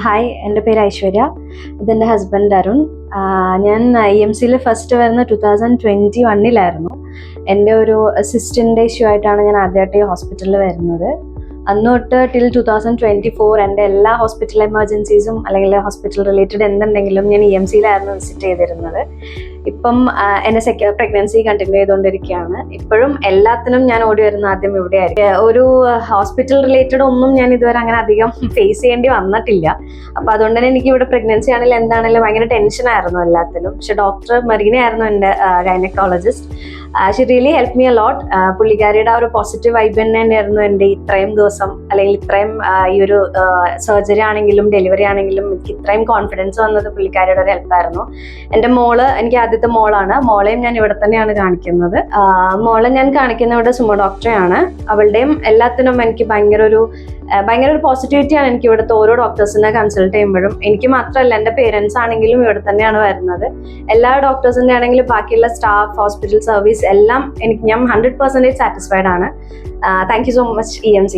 Hi, എൻ്റെ പേര് ഐശ്വര്യ. ഇതെൻ്റെ ഹസ്ബൻഡ് അരുൺ. ഞാൻ EMCയിൽ ഫസ്റ്റ് വരുന്ന 2021 എൻ്റെ ഒരു സിസ്റ്റിൻ്റെ ഇഷ്യൂ ആയിട്ടാണ് ഞാൻ ആദ്യമായിട്ട് ഈ ഹോസ്പിറ്റലിൽ വരുന്നത്. അന്ന് തൊട്ട് ടിൽ 2024 എൻ്റെ എല്ലാ ഹോസ്പിറ്റൽ എമർജൻസീസും അല്ലെങ്കിൽ ഹോസ്പിറ്റൽ റിലേറ്റഡ് എന്തുണ്ടെങ്കിലും ഞാൻ EMCയിലായിരുന്നു വിസിറ്റ് ചെയ്തിരുന്നത്. ഇപ്പം എൻ്റെ പ്രഗ്നൻസി കണ്ടിന്യൂ ചെയ്തുകൊണ്ടിരിക്കുകയാണ്. ഇപ്പോഴും എല്ലാത്തിനും ഞാൻ ഓടി വരുന്ന ആദ്യം ഇവിടെയായിരിക്കും. ഒരു ഹോസ്പിറ്റൽ റിലേറ്റഡ് ഒന്നും ഞാൻ ഇതുവരെ അങ്ങനെ അധികം ഫേസ് ചെയ്യേണ്ടി വന്നിട്ടില്ല. അപ്പോൾ അതുകൊണ്ട് തന്നെ എനിക്ക് ഇവിടെ പ്രഗ്നൻസി ആണെങ്കിലും എന്താണെങ്കിലും ഭയങ്കര ടെൻഷനായിരുന്നു എല്ലാത്തിലും. പക്ഷെ ഡോക്ടർ മരീന ആയിരുന്നു എൻ്റെ gynaecologist. She really help me a lot. പുള്ളിക്കാരിയുടെ ആ ഒരു പോസിറ്റീവ് വൈബ് തന്നെയായിരുന്നു എൻ്റെ ഇത്രയും ദിവസം അല്ലെങ്കിൽ ഇത്രയും ഈ ഒരു സർജറി ആണെങ്കിലും ഡെലിവറി ആണെങ്കിലും എനിക്ക് ഇത്രയും കോൺഫിഡൻസ് വന്നത് പുള്ളിക്കാരിയുടെ ഒരു ഹെൽപ്പായിരുന്നു. എൻ്റെ മോള് എനിക്ക് ആദ്യത്തെ മോളാണ്. മോളെയും ഞാൻ ഇവിടെ തന്നെയാണ് കാണിക്കുന്നത്. മോളെ ഞാൻ കാണിക്കുന്ന ഇവിടെ സുമ ഡോക്ടറെയാണ്. അവളുടെയും എല്ലാത്തിനും എനിക്ക് ഭയങ്കര ഒരു പോസിറ്റിവിറ്റിയാണ് എനിക്ക് ഇവിടുത്തെ ഓരോ ഡോക്ടേഴ്സിനെ കൺസൾട്ട് ചെയ്യുമ്പോഴും. എനിക്ക് മാത്രമല്ല, എൻ്റെ പേരൻസ് ആണെങ്കിലും ഇവിടെ തന്നെയാണ് വരുന്നത്. എല്ലാ ഡോക്ടേഴ്സിൻ്റെ ആണെങ്കിലും ബാക്കിയുള്ള സ്റ്റാഫ്, ഹോസ്പിറ്റൽ സർവീസ് എല്ലാം ഞാൻ 100% സാറ്റിസ്ഫൈഡ് ആണ്. Thank you so much EMC.